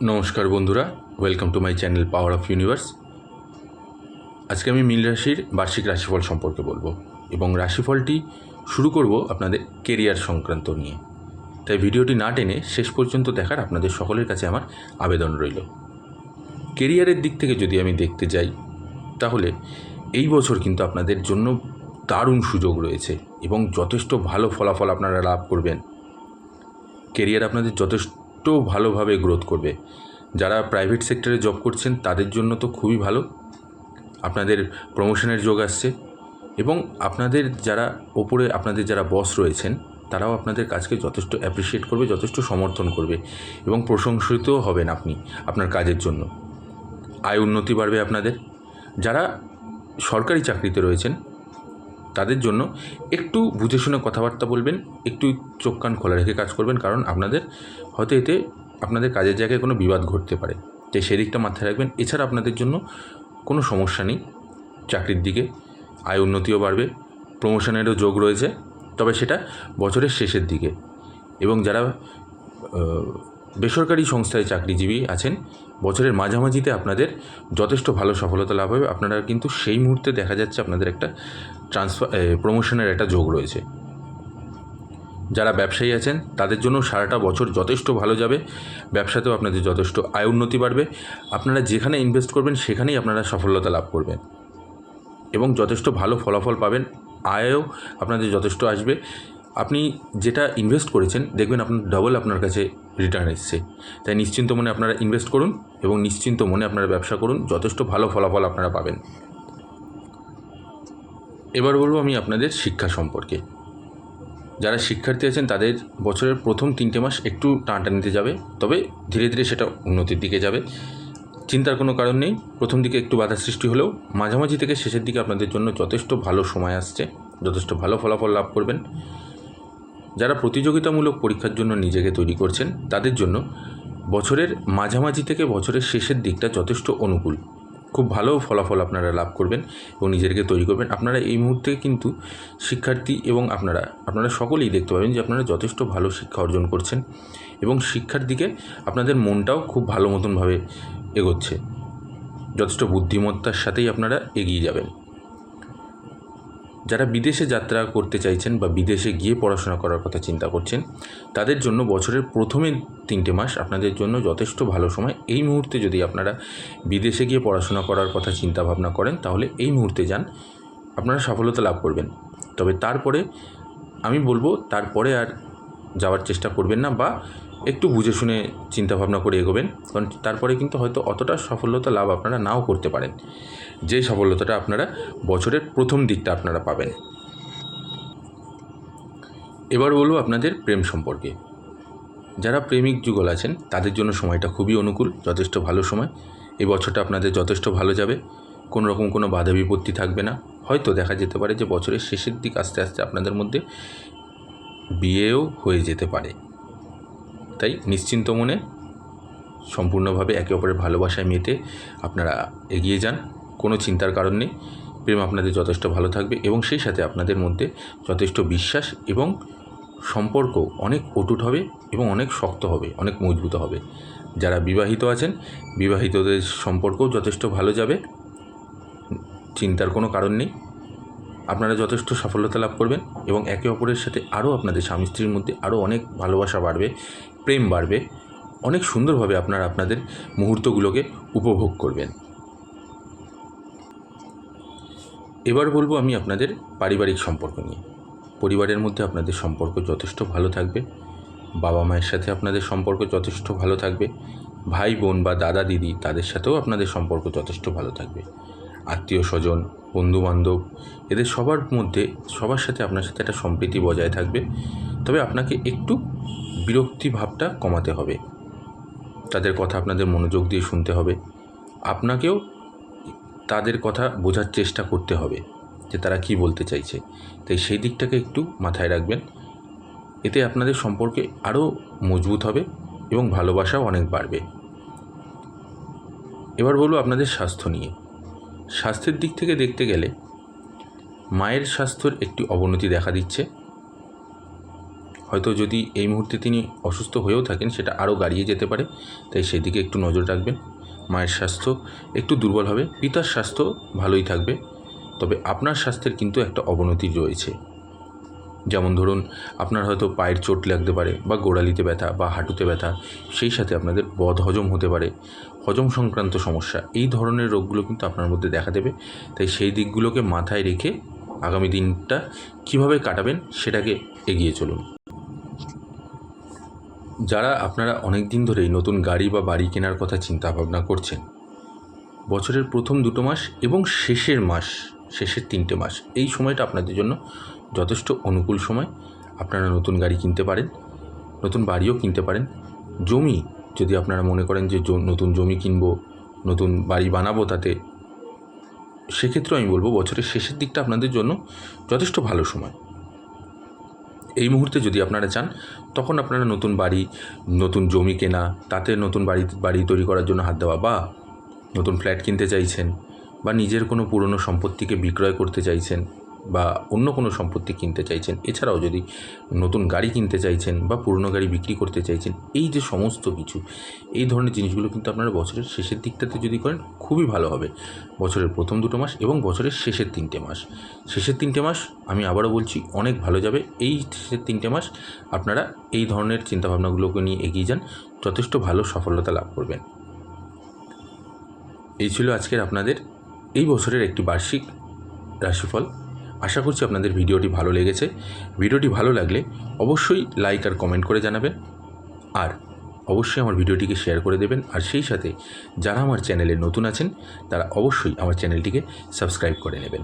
নমস্কার বন্ধুরা, welcome to my channel power of universe. আজকে আমি মীন রাশির বার্ষিক রাশিফল সম্পর্কে বলবো এবং রাশিফলটি শুরু করব আপনাদের কেরিয়ার সংক্রান্ত নিয়ে। তাই ভিডিওটি না টেনে শেষ পর্যন্ত দেখার আপনাদের সকলের কাছে আমার আবেদন রইল। কেরিয়ারের দিক থেকে যদি আমি দেখতে যাই, তাহলে এই বছর কিন্তু আপনাদের জন্য দারুণ সুযোগ রয়েছে এবং যথেষ্ট ভালো ফলাফল আপনারা লাভ করবেন। কেরিয়ার আপনাদের যথেষ্ট ভালোভাবে গ্রোথ করবে। যারা প্রাইভেট সেক্টরে জব করছেন তাদের জন্য তো খুবই ভালো, আপনাদের প্রমোশনের যোগ আসছে এবং আপনাদের যারা ওপরে আপনাদের যারা বস রয়েছেন তারাও আপনাদের কাজকে যথেষ্ট অ্যাপ্রিসিয়েট করবে, যথেষ্ট সমর্থন করবে এবং প্রশংসিতও হবেন আপনি আপনার কাজের জন্য। আয় উন্নতি বাড়বে আপনাদের। যারা সরকারি চাকরিতে রয়েছেন তাদের জন্য একটু বুঝে শুনে কথাবার্তা বলবেন, একটু চোখ কান খোলা রেখে কাজ করবেন, কারণ আপনাদের হয়তো এতে আপনাদের কাজের জায়গায় কোনো বিবাদ ঘটতে পারে, তাই সেদিকটা মাথায় রাখবেন। এছাড়া আপনাদের জন্য কোনো সমস্যা নেই, চাকরির দিকে আয় উন্নতিও বাড়বে, প্রমোশনেরও যোগ রয়েছে, তবে সেটা বছরের শেষের দিকে। এবং যারা বেসরকারি সংস্থায় চাকরিজীবী আছেন, বছরের মাঝামাঝিতে আপনাদের যথেষ্ট ভালো সফলতা লাভ হবে। আপনারা কিন্তু সেই মুহূর্তে দেখা যাচ্ছে আপনাদের একটা প্রমোশনের একটা যোগ রয়েছে। যারা ব্যবসায়ী আছেন তাদের জন্য সারাটা বছর যথেষ্ট ভালো যাবে, ব্যবসাতেও আপনাদের যথেষ্ট আয় উন্নতি বাড়বে। আপনারা যেখানে ইনভেস্ট করবেন সেখানেই আপনারা সফলতা লাভ করবেন এবং যথেষ্ট ভালো ফলাফল পাবেন। আয়ও আপনাদের যথেষ্ট আসবে। আপনি যেটা ইনভেস্ট করেছেন দেখবেন আপনার ডবল আপনার কাছে রিটার্ন এসছে। তাই নিশ্চিন্ত মনে আপনারা ইনভেস্ট করুন এবং নিশ্চিন্ত মনে আপনারা ব্যবসা করুন, যথেষ্ট ভালো ফলাফল আপনারা পাবেন। এবার বলবো আমি আপনাদের শিক্ষা সম্পর্কে। যারা শিক্ষার্থী আছেন তাদের বছরের প্রথম 3টে মাস একটু টানাটানিতে যাবে, তবে ধীরে ধীরে সেটা উন্নতির দিকে যাবে, চিন্তার কোনো কারণ নেই। প্রথম দিকে একটু বাধা সৃষ্টি হলেও মাঝামাঝি থেকে শেষের দিকে আপনাদের জন্য যথেষ্ট ভালো সময় আসছে, যথেষ্ট ভালো ফলাফল লাভ করবেন। যারা প্রতিযোগিতামূলক পরীক্ষার জন্য নিজেকে তৈরি করছেন তাদের জন্য বছরের মাঝামাঝি থেকে বছরের শেষের দিকটা যথেষ্ট অনুকূল, খুব ভালো ফলাফল আপনারা লাভ করবেন এবং নিজেকে তৈরি করবেন। আপনারা এই মুহূর্তে কিন্তু শিক্ষার্থী এবং আপনারা সকলেই দেখতে পাবেন যে আপনারা যথেষ্ট ভালো শিক্ষা অর্জন করছেন এবং শিক্ষার দিকে আপনাদের মনটাও খুব ভালো মতনভাবে এগোচ্ছে। যথেষ্ট বুদ্ধিমত্তার সাথেই আপনারা এগিয়ে যাবেন। যারা বিদেশে যাত্রা করতে চাইছেন বা বিদেশে গিয়ে পড়াশোনা করার কথা চিন্তা করছেন তাদের জন্য বছরের প্রথমে 3টে মাস আপনাদের জন্য যথেষ্ট ভালো সময়। এই মুহূর্তে যদি আপনারা বিদেশে গিয়ে পড়াশোনা করার কথা চিন্তা ভাবনা করেন তাহলে এই মুহূর্তে যান, আপনারা সফলতা লাভ করবেন। তবে তারপরে আমি বলবো তারপরে আর যাওয়ার চেষ্টা করবেন না, বা একটু বুঝে শুনে চিন্তাভাবনা করে এগোবেন, কারণ তারপরে কিন্তু হয়তো অতটা সফলতা লাভ আপনারা নাও করতে পারেন যে সফলতাটা আপনারা বছরের প্রথম দিকটা আপনারা পাবেন। এবার বলবো আপনাদের প্রেম সম্পর্কে। যারা প্রেমিক যুগল আছেন তাদের জন্য সময়টা খুবই অনুকূল, যথেষ্ট ভালো সময়। এই বছরটা আপনাদের যথেষ্ট ভালো যাবে, কোনো রকম কোনো বাধা বিপত্তি থাকবে না। হয়তো দেখা যেতে পারে যে বছরের শেষের দিক আস্তে আস্তে আপনাদের মধ্যে বিয়েও হয়ে যেতে পারে। তাই নিশ্চিন্ত মনে সম্পূর্ণভাবে একে অপরের ভালোবাসায় মেতে আপনারা এগিয়ে যান, কোনো চিন্তার কারণ নেই। প্রেম আপনাদের যথেষ্ট ভালো থাকবে এবং সেই সাথে আপনাদের মধ্যে যথেষ্ট বিশ্বাস এবং সম্পর্ক অনেক অটুট হবে এবং অনেক শক্ত হবে, অনেক মজবুত হবে। যারা বিবাহিত আছেন বিবাহিতদের সম্পর্কও যথেষ্ট ভালো যাবে, চিন্তার কোনো কারণ নেই। আপনারা যথেষ্ট সফলতা লাভ করবেন এবং একে অপরের সাথে আরও আপনাদের স্বামী স্ত্রীর মধ্যে আরও অনেক ভালোবাসা বাড়বে, প্রেম বাড়বে, অনেক সুন্দরভাবে আপনারা আপনাদের মুহূর্তগুলোকে উপভোগ করবেন। এবার বলবো আমি আপনাদের পারিবারিক সম্পর্ক নিয়ে। পরিবারের মধ্যে আপনাদের সম্পর্ক যথেষ্ট ভালো থাকবে, বাবা মায়ের সাথে আপনাদের সম্পর্ক যথেষ্ট ভালো থাকবে, ভাই বোন বা দাদা দিদি তাদের সাথেও আপনাদের সম্পর্ক যথেষ্ট ভালো থাকবে। আত্মীয় স্বজন, বন্ধুবান্ধব এদের সবার মধ্যে সবার সাথে আপনার সাথে একটা সম্প্রীতি বজায় থাকবে। তবে আপনাকে একটু বিরক্তি ভাবটা কমাতে হবে, তাদের কথা আপনাদের মনোযোগ দিয়ে শুনতে হবে, আপনাকেও তাদের কথা বোঝার চেষ্টা করতে হবে যে তারা কি বলতে চাইছে। তাই সেই দিকটাকে একটু মাথায় রাখবেন, এতে আপনাদের সম্পর্কে আরও মজবুত হবে এবং ভালোবাসাও অনেক বাড়বে। এবার বলবো আপনাদের স্বাস্থ্য নিয়ে। স্বাস্থ্যের দিক থেকে দেখতে গেলে মায়ের স্বাস্থ্যের একটি অবনতি দেখা দিচ্ছে, হয়তো যদি এই মুহূর্তে তিনি অসুস্থ হয়েও থাকেন সেটা আরও গাড়িয়ে যেতে পারে, তাই সেদিকে একটু নজর রাখবেন। মায়ের স্বাস্থ্য একটু দুর্বল হবে, পিতার স্বাস্থ্য ভালোই থাকবে, তবে আপনার স্বাস্থ্যের কিন্তু একটা অবনতি রয়েছে। যেমন ধরুন আপনার হয়তো পায়ের চোট লাগতে পারে বা গোড়ালিতে ব্যথা বা হাঁটুতে ব্যথা, সেই সাথে আপনাদের বদহজম হতে পারে, হজম সংক্রান্ত সমস্যা, এই ধরনের রোগগুলো কিন্তু আপনার মধ্যে দেখা দেবে। তাই সেই দিকগুলোকে মাথায় রেখে আগামী দিনটা কিভাবে কাটাবেন সেটাকে এগিয়ে চলুন। যারা আপনারা অনেক দিন ধরেই নতুন গাড়ি বা বাড়ি কেনার কথা চিন্তা ভাবনা করছেন, বছরের প্রথম 2 মাস এবং শেষের 3টে মাস, এই সময়টা আপনাদের জন্য যথেষ্ট অনুকূল সময়। আপনারা নতুন গাড়ি কিনতে পারেন, নতুন বাড়িও কিনতে পারেন। জমি যদি আপনারা মনে করেন যে নতুন জমি কিনবো, নতুন বাড়ি বানাবো, তাতে সেক্ষেত্রেও আমি বলবো বছরের শেষের দিকটা আপনাদের জন্য যথেষ্ট ভালো সময়। এই মুহূর্তে যদি আপনারা চান তখন আপনারা নতুন বাড়ি, নতুন জমি কেনা, তাতে নতুন বাড়ি তৈরি করার জন্য হাত দেওয়া, বা নতুন ফ্ল্যাট কিনতে চাইছেন, বা নিজের কোনো পুরনো সম্পত্তিকে বিক্রয় করতে চাইছেন, বা অন্য কোনো সম্পত্তি কিনতে চাইছেন, এছাড়াও যদি নতুন গাড়ি কিনতে চাইছেন বা পুরনো গাড়ি বিক্রি করতে চাইছেন, এই যে সমস্ত কিছু, এই ধরনের জিনিসগুলো কিন্তু আপনারা বছরের শেষের দিকটাতে যদি করেন খুবই ভালো হবে। বছরের প্রথম 2 মাস এবং বছরের শেষের 3টে মাস, শেষের 3টে মাস আমি আবারও বলছি অনেক ভালো যাবে। এই শেষের 3টে মাস আপনারা এই ধরনের চিন্তাভাবনাগুলোকে নিয়ে এগিয়ে যান, যথেষ্ট ভালো সফলতা লাভ করবেন। এই ছিল আজকের আপনাদের এই বছরের একটি বার্ষিক রাশিফল। আশা করছি আপনাদের ভিডিওটি ভালো লেগেছে। ভিডিওটি ভালো লাগলে অবশ্যই লাইক আর কমেন্ট করে জানাবেন, আর অবশ্যই আমার ভিডিওটিকে শেয়ার করে দেবেন। আর সেই সাথে যারা আমার চ্যানেলে নতুন আছেন তারা অবশ্যই আমার চ্যানেলটিকে সাবস্ক্রাইব করে নেবেন।